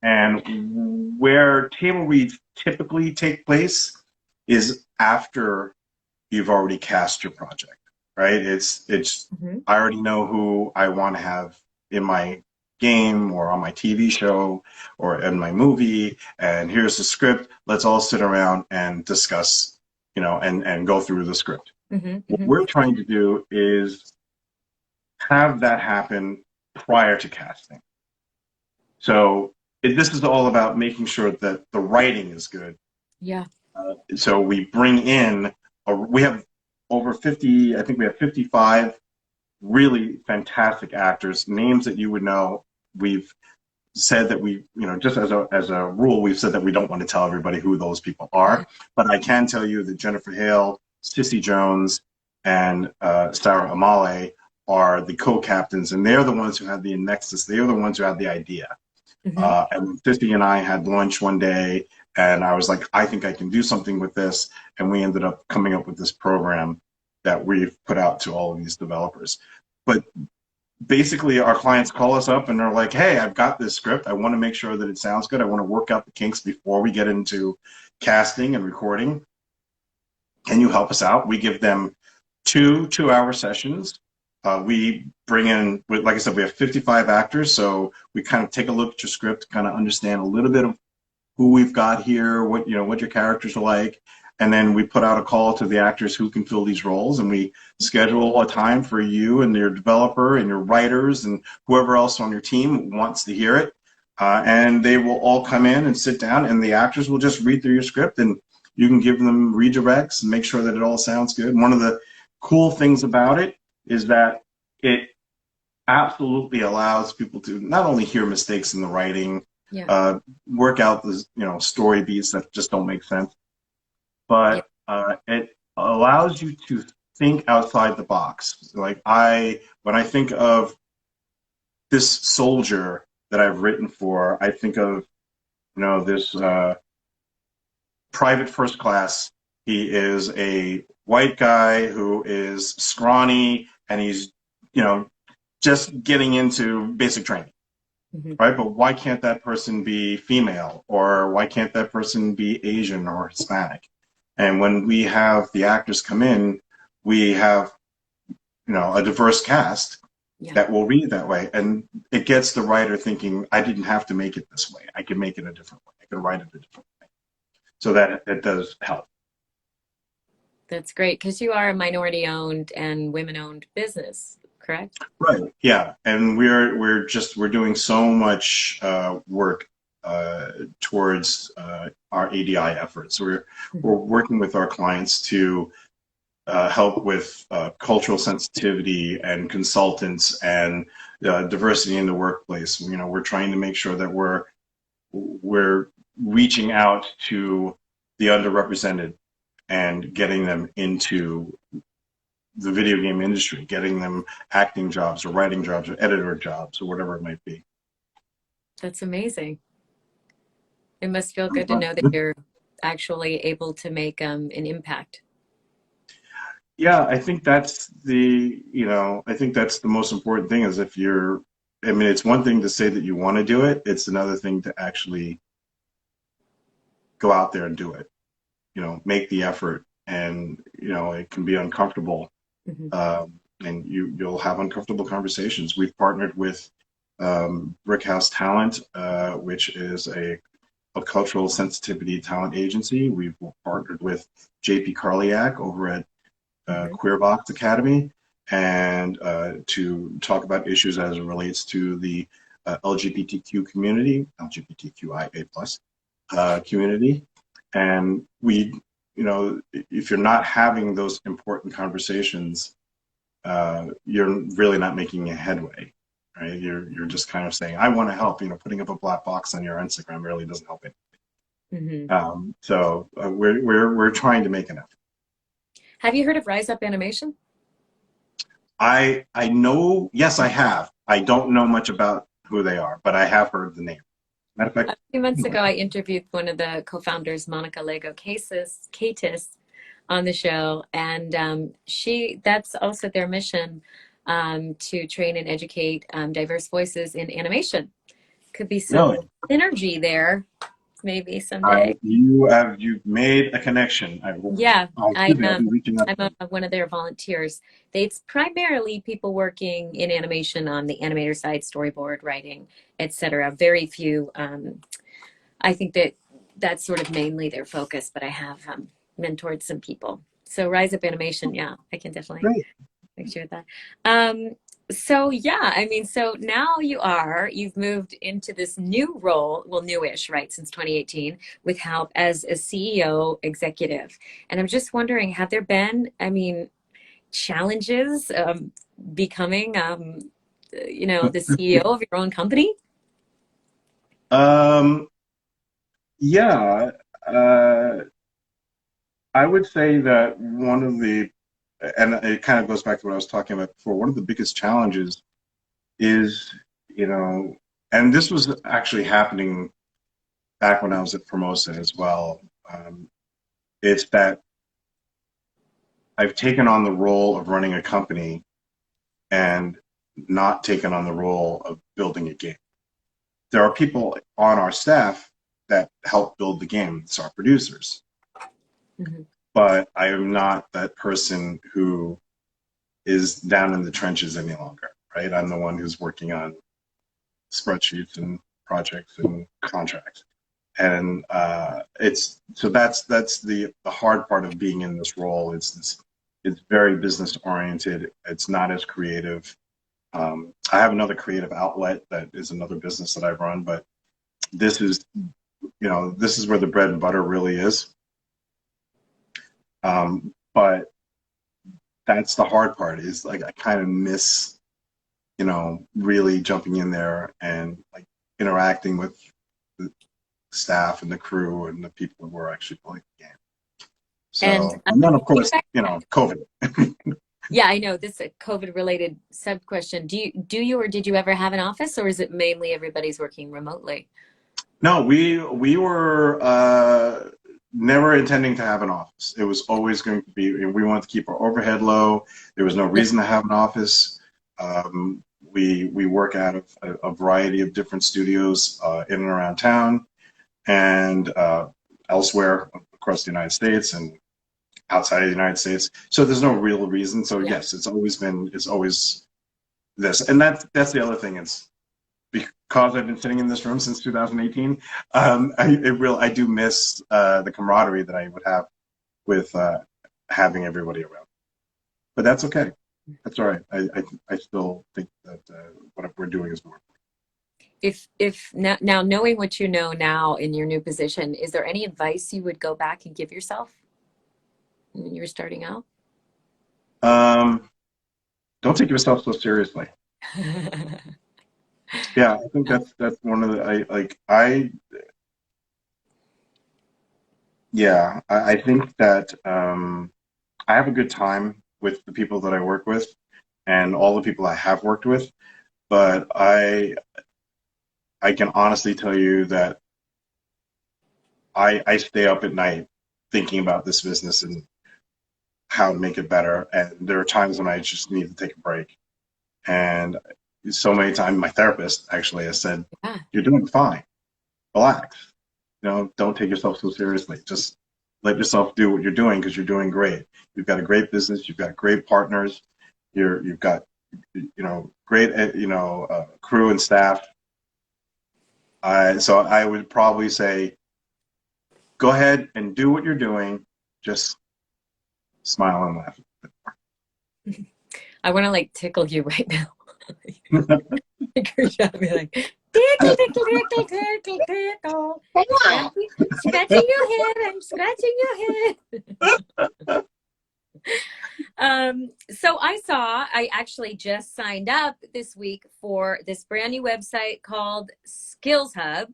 S2: And where table reads typically take place is after you've already cast your project, right? I already know who I want to have in my game or on my TV show or in my movie, and here's the script. Let's all sit around and discuss, and go through the script. What we're trying to do is have that happen prior to casting. So this is all about making sure that the writing is good.
S1: Yeah.
S2: So we bring in, we have over 50, I think we have 55 really fantastic actors, names that you would know. We've said that just as a rule, we've said that we don't want to tell everybody who those people are. But I can tell you that Jennifer Hale, Cissy Jones, and Sarah Amale are the co-captains, and they're the ones who had the nexus. They're the ones who had the idea. And Cissy and I had lunch one day, and I was like, I think I can do something with this. And we ended up coming up with this program that we've put out to all of these developers. But basically, our clients call us up and they're like, hey, I've got this script. I want to make sure that it sounds good. I want to work out the kinks before we get into casting and recording. Can you help us out? We give them two-hour sessions. We bring in, like I said, we have 55 actors, so we kind of take a look at your script, kind of understand a little bit of who we've got here, what your characters are like, and then we put out a call to the actors who can fill these roles, and we schedule a time for you and your developer and your writers and whoever else on your team wants to hear it, and they will all come in and sit down, and the actors will just read through your script, and you can give them redirects and make sure that it all sounds good. One of the cool things about it is that it absolutely allows people to not only hear mistakes in the writing, work out the story beats that just don't make sense, but it allows you to think outside the box. Like when I think of this soldier that I've written for, I think of this Private First Class. He is a white guy who is scrawny, and he's just getting into basic training. Right? But why can't that person be female? Or why can't that person be Asian or Hispanic? And when we have the actors come in, we have, a diverse cast that will read that way. And it gets the writer thinking, I didn't have to make it this way. I can make it a different way. I can write it a different way. So that it does help.
S1: That's great, because you are a minority-owned and women-owned business, correct?
S2: Right. Yeah, and we're doing so much work towards our ADI efforts. We're working with our clients to help with cultural sensitivity and consultants and diversity in the workplace. We're trying to make sure that we're reaching out to the underrepresented and getting them into the video game industry, getting them acting jobs or writing jobs or editor jobs or whatever it might be.
S1: That's amazing. It must feel good to know that you're actually able to make an impact.
S2: Yeah, I think that's the most important thing is it's one thing to say that you want to do it. It's another thing to actually go out there and do it, make the effort, and, it can be uncomfortable. And you'll have uncomfortable conversations. We've partnered with Brickhouse Talent, which is a cultural sensitivity talent agency. We've partnered with JP Karliak over at Queerbox Academy, and to talk about issues as it relates to the LGBTQ community, LGBTQIA+ community. And we if you're not having those important conversations, you're really not making a headway, right? You're just kind of saying, I want to help. Putting up a black box on your Instagram really doesn't help it. So we're trying to make an effort.
S1: Have you heard of Rise Up Animation?
S2: I know, yes, I have. I don't know much about who they are, but I have heard the name. Matter of fact,
S1: a few months ago, I interviewed one of the co-founders, Monica Lego Katis, on the show, and that's also their mission, to train and educate diverse voices in animation. Could be some synergy there, maybe someday.
S2: You've made a connection. I'm
S1: one of their volunteers. It's primarily people working in animation on the animator side, storyboard writing, etc. Very few. I think that's sort of mainly their focus, but I have mentored some people. So Rise Up Animation, yeah, I can definitely make sure of that. So now you've moved into this new role, well, newish, right, since 2018, with Halp as a CEO executive. And I'm just wondering, have there been, challenges becoming, the CEO of your own company?
S2: Yeah, I would say that one of the, and it kind of goes back to what I was talking about before, one of the biggest challenges is, and this was actually happening back when I was at Formosa as well. It's that I've taken on the role of running a company and not taken on the role of building a game. There are people on our staff that help build the game. It's our producers. But I am not that person who is down in the trenches any longer, right? I'm the one who's working on spreadsheets and projects and contracts. And that's the hard part of being in this role. It's very business oriented. It's not as creative. I have another creative outlet that is another business that I run, but this is where the bread and butter really is. But that's the hard part, is like I kind of miss, really jumping in there and like interacting with the staff and the crew and the people who are actually playing the game. So, and then of course, COVID.
S1: Yeah, I know this is a COVID-related sub question. Do you or did you ever have an office, or is it mainly everybody's working remotely?
S2: No, we were never intending to have an office. It was always going to be, we wanted to keep our overhead low. There was no reason to have an office. We work out of a variety of different studios in and around town and elsewhere across the United States and outside of the United States. So there's no real reason. So yes, it's always this. And that's the other thing. It's because I've been sitting in this room since 2018. I do miss the camaraderie that I would have with having everybody around. But that's okay. That's all right. I still think that what we're doing is more.
S1: If now knowing what you know now in your new position, is there any advice you would go back and give yourself when you were starting out?
S2: Don't take yourself so seriously. Yeah, I think that's one of the I think that I have a good time with the people that I work with and all the people I have worked with, but I can honestly tell you that I stay up at night thinking about this business and how to make it better, and there are times when I just need to take a break. And so many times my therapist actually has said, you're doing fine, relax, don't take yourself so seriously, just let yourself do what you're doing, because you're doing great. You've got a great business, you've got great partners, you've got great crew and staff. So I would probably say, go ahead and do what you're doing, just smile and laugh.
S1: I want to tickle you right now. Be like, Tickle, tickle, tickle, tickle, tickle. Scratching your head, I'm scratching your head. So I actually just signed up this week for this brand new website called Skills Hub,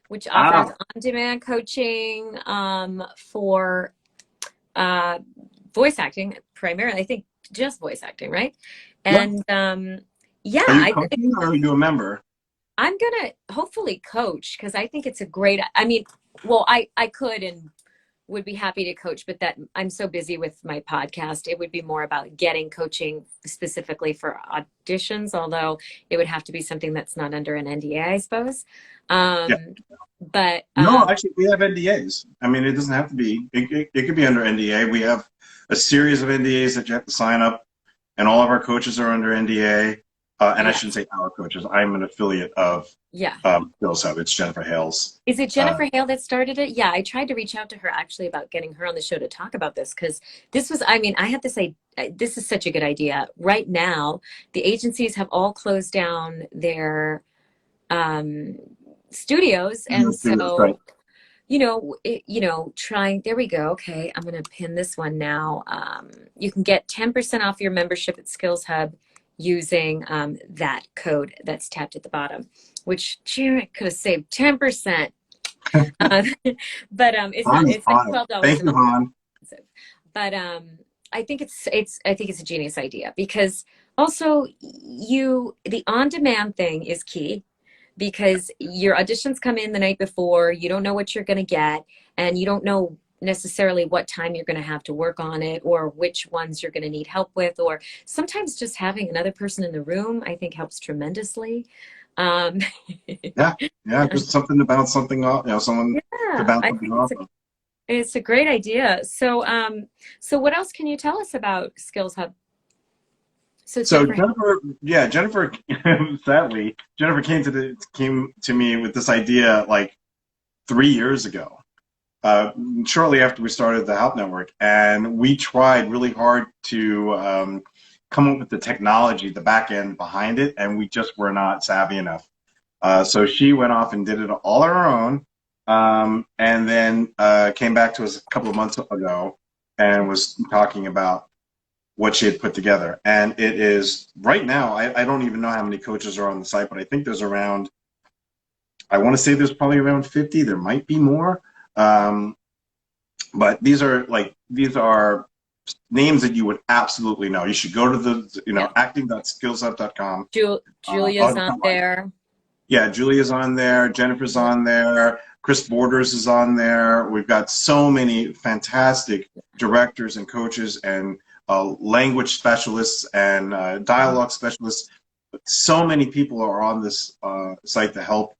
S1: which offers on-demand coaching for voice acting primarily. I think just voice acting, right? And yeah,
S2: are you coaching or are you a member?
S1: I'm gonna hopefully coach because I think it's a great. I mean, well, I could and would be happy to coach, but that I'm so busy with my podcast. It would be more about getting coaching specifically for auditions, although it would have to be something that's not under an NDA, I suppose. But
S2: no, actually, we have NDAs. I mean, it doesn't have to be. It could be under NDA. We have a series of NDAs that you have to sign up, and all of our coaches are under NDA. And I shouldn't say our coaches. I'm an affiliate of Skills Hub. It's Jennifer Hale's.
S1: Is it Jennifer Hale that started it? Yeah, I tried to reach out to her actually about getting her on the show to talk about this because this was, I mean, I had this, this is such a good idea. Right now, the agencies have all closed down their studios. And so, trying, there we go. Okay, I'm going to pin this one now. You can get 10% off your membership at Skills Hub using that code that's tapped at the bottom, which Jared could have saved 10%. But it's like $12.
S2: Thank you, Han.
S1: But I think it's a genius idea because also the on-demand thing is key because your auditions come in the night before, you don't know what you're going to get, and you don't know necessarily what time you're going to have to work on it or which ones you're going to need help with, or sometimes just having another person in the room I think helps tremendously.
S2: Just something to bounce something off, someone to bounce something off.
S1: It's a great idea. So what else can you tell us about Skills Hub? So Jennifer sadly, Jennifer came to me with this idea like 3 years ago. Shortly after we started the Halp Network, and we tried really hard to come up with the technology, the back end behind it, and we just were not savvy enough. So she went off and did it all on her own, and then came back to us a couple of months ago and was talking about what she had put together. And it is, right now, I don't even know how many coaches are on the site, but I think there's around, I want to say there's probably around 50, there might be more. But these are names that you would absolutely know. You should go to the acting.skillshub.com. Julia's on there.
S2: Yeah, Julia's on there. Jennifer's on there. Chris Borders is on there. We've got so many fantastic directors and coaches and language specialists and dialogue specialists. So many people are on this site to help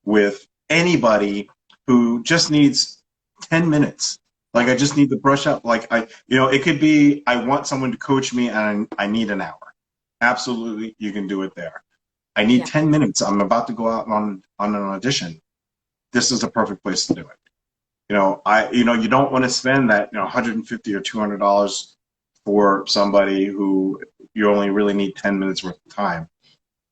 S2: with anybody who just needs 10 minutes. Like, I just need to brush up. Like, it could be, I want someone to coach me and I need an hour. Absolutely, you can do it there. I need 10 minutes. I'm about to go out on an audition. This is the perfect place to do it. You don't want to spend that, $150 or $200 for somebody who you only really need 10 minutes worth of time.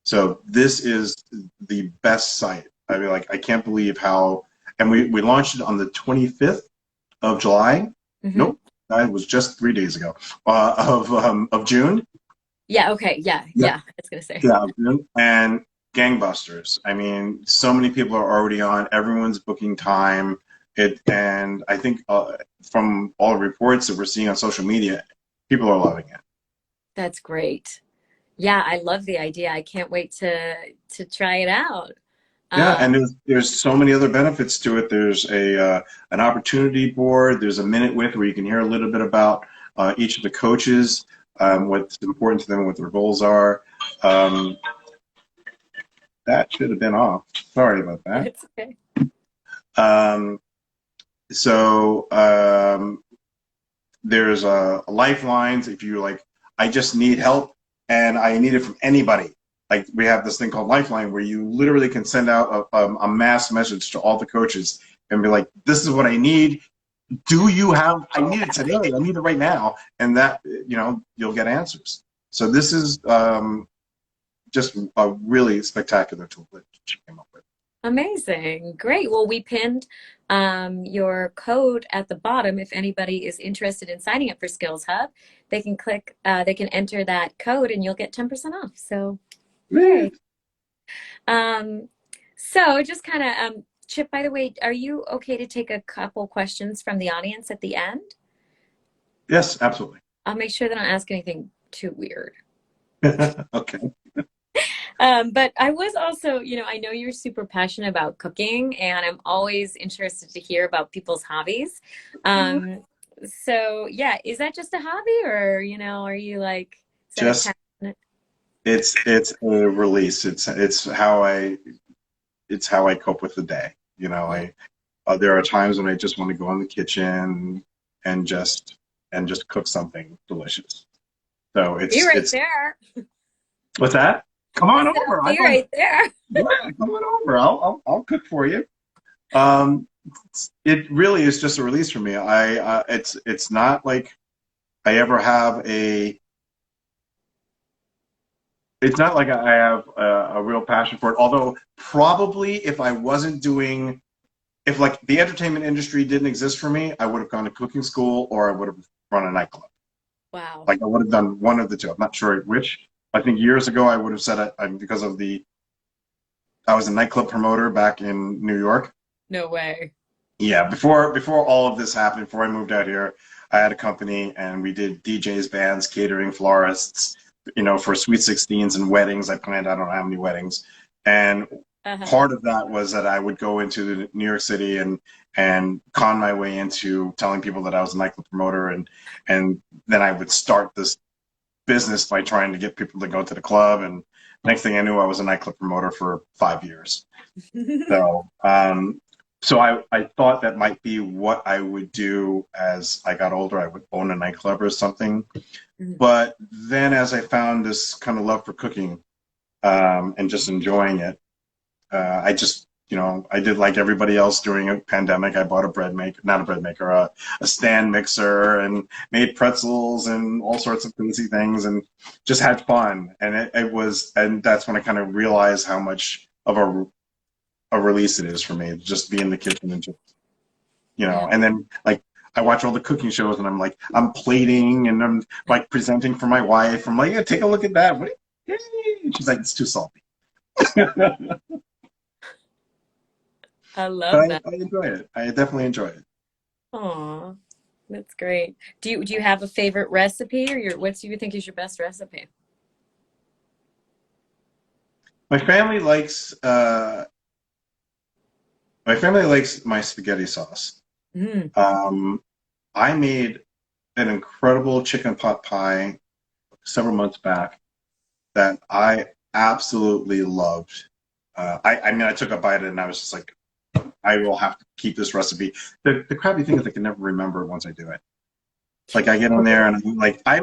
S2: So this is the best site. I mean, like, I can't believe how. And we launched it on the 25th of July. Mm-hmm. Nope, that was just 3 days ago of June.
S1: Yeah. Okay. Yeah. I was gonna say.
S2: Yeah, and gangbusters. I mean, so many people are already on. Everyone's booking time. And I think from all the reports that we're seeing on social media, people are loving it.
S1: That's great. Yeah, I love the idea. I can't wait to try it out.
S2: Yeah, and there's so many other benefits to it. There's an opportunity board. There's a minute with where you can hear a little bit about each of the coaches, what's important to them, what their goals are. That should have been off. Sorry about that.
S1: It's okay.
S2: There's lifelines. If you're like, I just need help and I need it from anybody. Like, we have this thing called Lifeline where you literally can send out a mass message to all the coaches and be like, this is what I need. I need it today. I need it right now. And that, you'll get answers. So this is just a really spectacular tool that she came up with.
S1: Amazing. Great. Well, we pinned your code at the bottom. If anybody is interested in signing up for Skills Hub, they can they can enter that code and you'll get 10% off. So, yay. Um, so just kind of, Chip, by the way, are you okay to take a couple questions from the audience at the end?
S2: Yes, absolutely.
S1: I'll make sure that I don't ask anything too weird.
S2: Okay.
S1: But I was also, I know you're super passionate about cooking, and I'm always interested to hear about people's hobbies. So yeah, is that just a hobby, or are you like, is that a
S2: Just
S1: passion?
S2: it's a release. It's how I cope with the day.
S1: Yeah.
S2: There are times when I just want to go in the kitchen and just cook something delicious. So
S1: Be
S2: it's
S1: right
S2: it's
S1: there.
S2: what's that? Come
S1: I
S2: on
S1: said I'll
S2: over.
S1: be right there.
S2: Yeah, come on over. I'll cook for you. Um, it really is just a release for me. It's not like I ever have a. It's not like I have a real passion for it. Although probably if I wasn't doing, if like the entertainment industry didn't exist for me, I would have gone to cooking school or I would have run a nightclub.
S1: Wow.
S2: Like I would have done one of the two. I'm not sure which. I think years ago I would have said because of I was a nightclub promoter back in New York.
S1: No way.
S2: Yeah, before all of this happened, before I moved out here, I had a company and we did DJs, bands, catering, florists, for sweet 16s and weddings. I planned I don't know how many weddings. And
S1: Uh-huh.
S2: part of that was that I would go into New York City and con my way into telling people that I was a nightclub promoter and then I would start this business by trying to get people to go to the club and next thing I knew I was a nightclub promoter for 5 years. So, I thought that might be what I would do as I got older. I would own a nightclub or something.
S1: Mhm.
S2: But then as I found this kind of love for cooking and just enjoying it, I just, I did like everybody else during a pandemic. I bought a bread maker, not a bread maker, a stand mixer and made pretzels and all sorts of crazy things and just had fun. And and that's when I kind of realized how much of a release it is for me to just be in the kitchen and just
S1: Yeah.
S2: and then like I watch all the cooking shows and I'm plating and I'm like presenting for my wife. I'm like, yeah, take a look at that. Yay. She's like, it's too salty.
S1: I
S2: But
S1: love that.
S2: I enjoy it. I definitely enjoy it.
S1: Aw, that's great. Do you have a favorite recipe, or what do you think is your best recipe?
S2: My family likes uh, my family likes my spaghetti sauce.
S1: Mm.
S2: Um, I made an incredible chicken pot pie several months back that I absolutely loved. I mean, I took a bite of it and I was just like, I will have to keep this recipe. The crappy thing is I can never remember it once I do it. Like I get in there and I'm like, I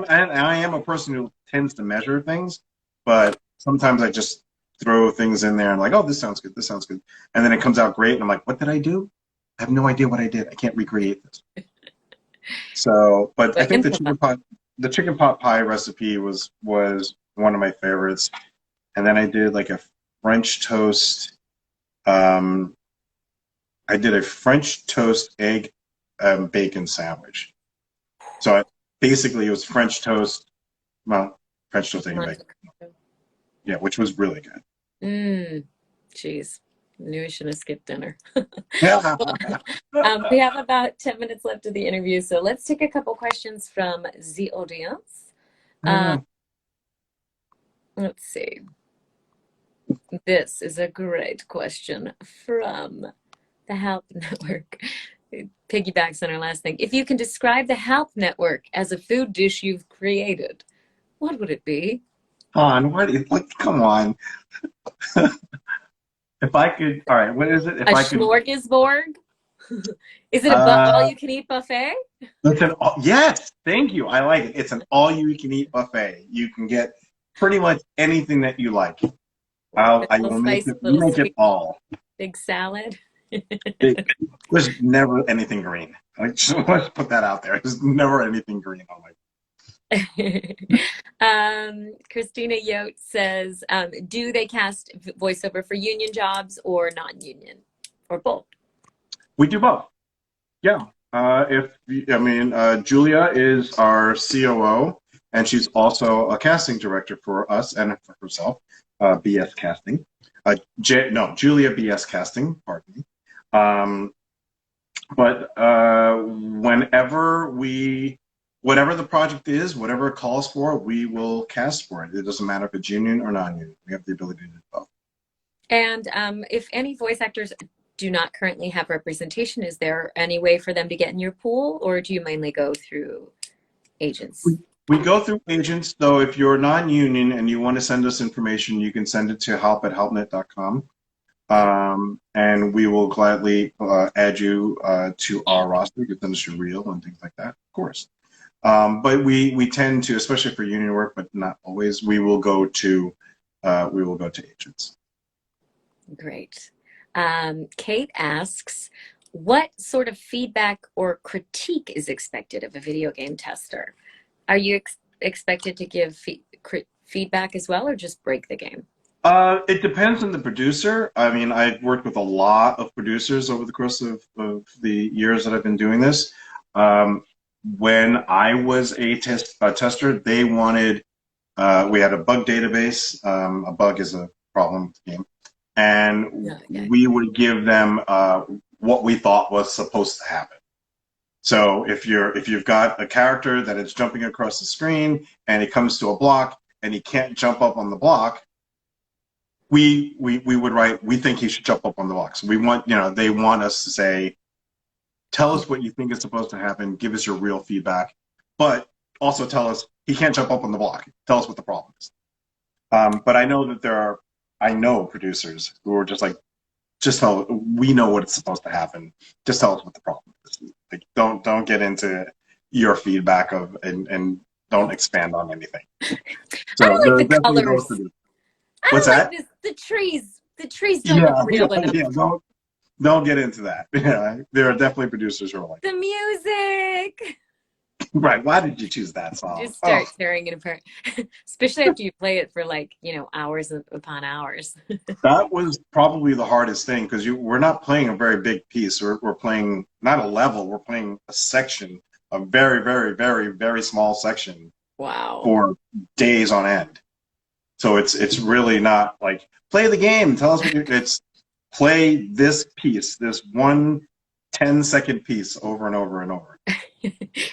S2: am a person who tends to measure things, but sometimes I just throw things in there and like, oh, this sounds good, this sounds good, and then it comes out great, and I'm like, what did I do? I have no idea what I did. I can't recreate this. So, but I
S1: But
S2: think
S1: improvise.
S2: the chicken pot pie recipe was one of my favorites, and then I did like a French toast. Um, I did a French toast egg bacon sandwich. So basically, it was French toast, well, French toast egg and bacon. Yeah, which was really good.
S1: Mm, jeez. Knew I shouldn't have skipped dinner.
S2: Yeah.
S1: We have about 10 minutes left of the interview, so let's take a couple questions from the audience. Uh, let's see. This is a great question from the Halp Network. It piggybacks on our last thing. If you can describe the Halp Network as a food dish you've created, what would it be?
S2: On, what is like? Come on. If I could, all right. What is it? If
S1: A
S2: I could,
S1: smorgasbord? Is it a
S2: uh,
S1: all-you-can-eat buffet?
S2: yes, thank you. I like it. It's an all-you-can-eat buffet. You can get pretty much anything that you like. I
S1: Little
S2: will make
S1: spicy,
S2: it.
S1: little
S2: Make it
S1: sweet,
S2: all.
S1: big salad.
S2: There's never anything green. I just want to put that out there. There's never anything green on my.
S1: Christina Yote says, do they cast voiceover for union jobs or non-union, or both?
S2: We do both. Yeah. Julia is our COO, and she's also a casting director for us and for herself, BS Casting. Julia BS Casting, pardon me. But whatever the project is, whatever it calls for, we will cast for it. It doesn't matter if it's union or non-union. We have the ability to do both.
S1: And if any voice actors do not currently have representation, is there any way for them to get in your pool, or do you mainly go through agents?
S2: We go through agents, though. If you're non-union and you want to send us information, you can send it to halp@halpnet.com. And we will gladly add you to our roster. You can send us your reel and things like that, of course. But we tend to, especially for union work, but not always, we will go to agents.
S1: Great. Kate asks, what sort of feedback or critique is expected of a video game tester? Are you expected to give feedback as well, or just break the game?
S2: It depends on the producer. I mean, I've worked with a lot of producers over the course of the years that I've been doing this. When I was a tester, they wanted, we had a bug database. A bug is a problem with the game. And we would give them what we thought was supposed to happen. So if you've got a character that is jumping across the screen and he comes to a block and he can't jump up on the block, we would write, we think he should jump up on the block. So they want us to say, tell us what you think is supposed to happen, give us your real feedback, but also tell us he can't jump up on the block. Tell us what the problem is. But I know that I know producers who are just like, we know what it's supposed to happen. Just tell us what the problem is. Like, don't get into your feedback and don't expand on anything. So
S1: I don't like the colors.
S2: What's that?
S1: The trees don't look real enough.
S2: Yeah, don't get into that. Yeah, there are definitely producers who are like
S1: the music.
S2: Right. Why did you choose that song?
S1: Just start tearing it apart, especially after you play it for hours upon hours.
S2: That was probably the hardest thing, because we're not playing a very big piece. We're playing not a level. We're playing a section, a very, very, very, very small section.
S1: Wow.
S2: For days on end. So it's really not like play the game. Tell us what it's play this piece, this 1 10-second piece over and over and over.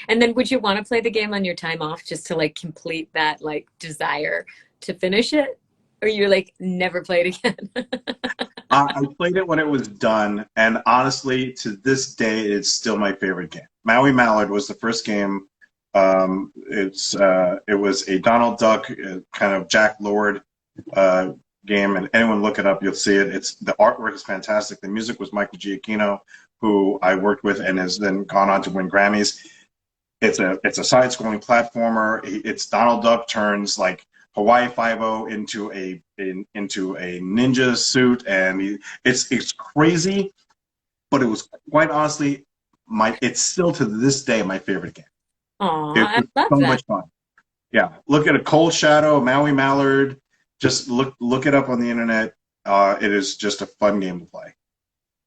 S1: And then would you want to play the game on your time off just to complete that desire to finish it? Or you're never play it again?
S2: I played it when it was done, and honestly, to this day, it's still my favorite game. Maui Mallard was the first game. It was a Donald Duck kind of Jack Lord game, and anyone look it up, you'll see it. The artwork is fantastic. The music was Michael Giacchino, who I worked with and has then gone on to win Grammys. It's a side-scrolling platformer. It's Donald Duck turns Hawaii Five-O into a ninja suit, and it's crazy, but it was quite honestly it's still to this day my favorite game.
S1: Aw, I love that.
S2: So much fun. Yeah, look at a Cold Shadow, Maui Mallard. Just look it up on the internet. It is just a fun game to play.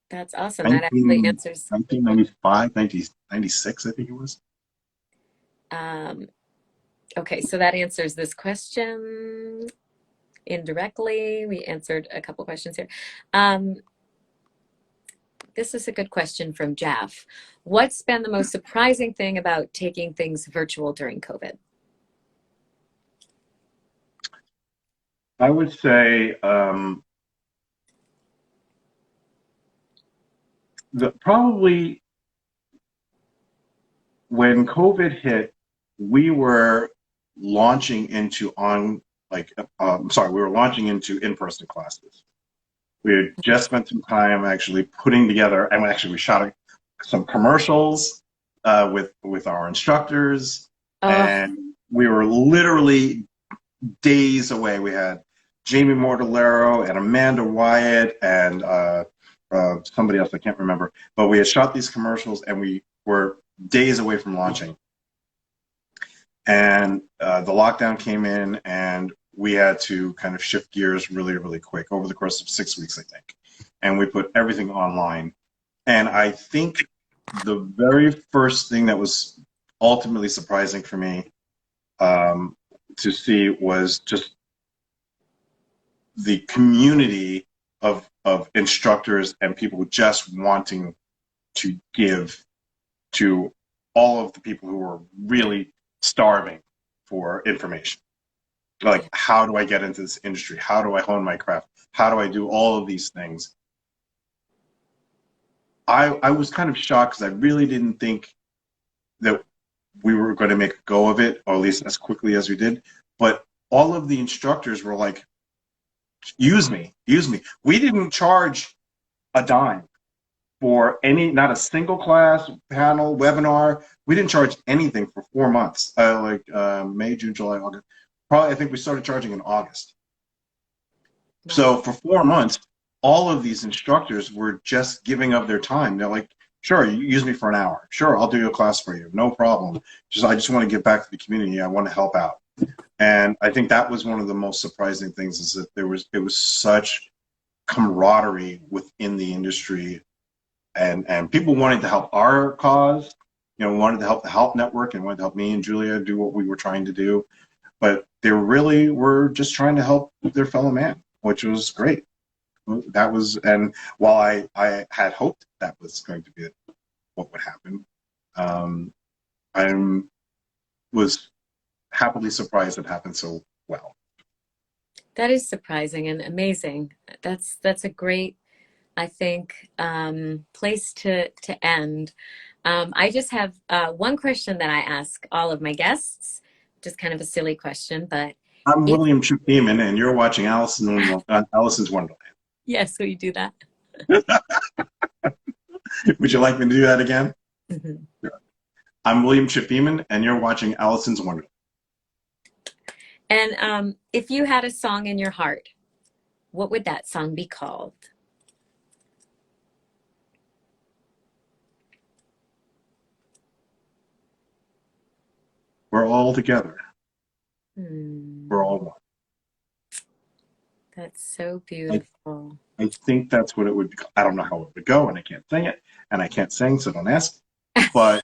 S1: That's awesome. That actually answers
S2: 1995, 1996, I think it was.
S1: Okay, so that answers this question indirectly. We answered a couple questions here. This is a good question from Jeff. What's been the most surprising thing about taking things virtual during COVID?
S2: I would say probably when COVID hit, we were launching into in-person classes. We had just spent some time actually putting together, and we shot some commercials with our instructors, and we were literally days away. We had Jamie Mortellero and Amanda Wyatt and somebody else I can't remember, but we had shot these commercials and we were days away from launching. And the lockdown came in, and we had to kind of shift gears really, really quick over the course of 6 weeks, I think. And we put everything online. And I think the very first thing that was ultimately surprising for me to see was just the community of instructors and people just wanting to give to all of the people who are really starving for information. Like, how do I get into this industry? How do I hone my craft? How do I do all of these things? I was kind of shocked because I really didn't think that we were going to make a go of it, or at least as quickly as we did. But all of the instructors were like, use me, use me. We didn't charge a dime for not a single class, panel, webinar. We didn't charge anything for 4 months, May, June, July, August. Probably, I think we started charging in August. Wow. So for 4 months, all of these instructors were just giving up their time. They're like, sure, you use me for an hour. Sure, I'll do a class for you. No problem. I just want to give back to the community. I want to help out. And I think that was one of the most surprising things, is that it was such camaraderie within the industry, and people wanted to help our cause, wanted to help the Halp Network and wanted to help me and Julia do what we were trying to do. But they really were just trying to help their fellow man, which was great. That was, and while I had hoped that was going to be what would happen, I was happily surprised it happened so well.
S1: That is surprising and amazing. That's a great, I think, place to end. I just have one question that I ask all of my guests, just kind of a silly question, but
S2: I'm William Beaman, and you're watching Alicyn's Wonderland.
S1: Yes, will you do that?
S2: Would you like me to do that again?
S1: Mm-hmm.
S2: Sure. I'm William Beaman, and you're watching Alicyn's Wonderland.
S1: And if you had a song in your heart, what would that song be called?
S2: We're all together. We're all one.
S1: That's so beautiful.
S2: I think that's what it would be. I don't know how it would go, and I can't sing it, and I can't sing, so don't ask. But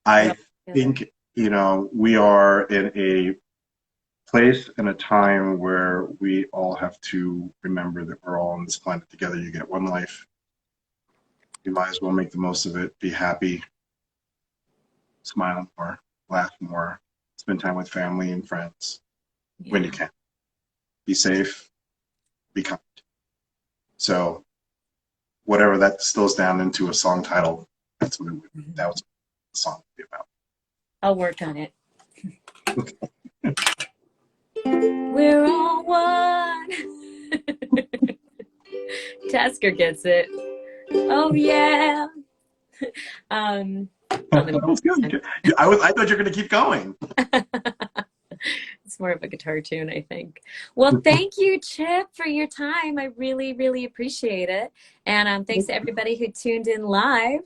S2: I think, we are in a place and a time where we all have to remember that we're all on this planet together. You get one life. You might as well make the most of it. Be happy. Smile more. Laugh more. Spend time with family and friends when you can. Be safe. Be kind. So whatever that distills down into a song title, that was the song would be about.
S1: I'll work on it. We're all one. Tasker gets it. Oh yeah.
S2: That was good. I thought you were going to keep going.
S1: It's more of a guitar tune, I think. Well, thank you, Chip, for your time. I really, really appreciate it. And thanks to everybody who tuned in live.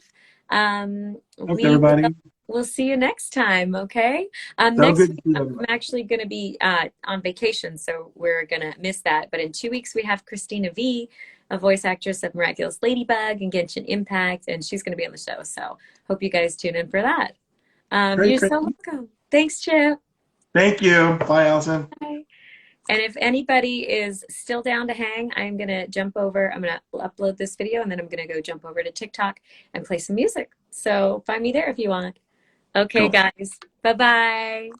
S2: Thanks, everybody.
S1: We'll see you next time, okay? Next week, I'm actually going to be on vacation, so we're going to miss that. But in 2 weeks, we have Christina V, a voice actress of Miraculous Ladybug and Genshin Impact, and she's going to be on the show. So hope you guys tune in for that. You're so welcome. Thanks, Chip.
S2: Thank you. Bye, Alicyn.
S1: Bye. And if anybody is still down to hang, I'm going to jump over. I'm going to upload this video, and then I'm going to go jump over to TikTok and play some music. So find me there if you want. Okay, guys. Bye-bye.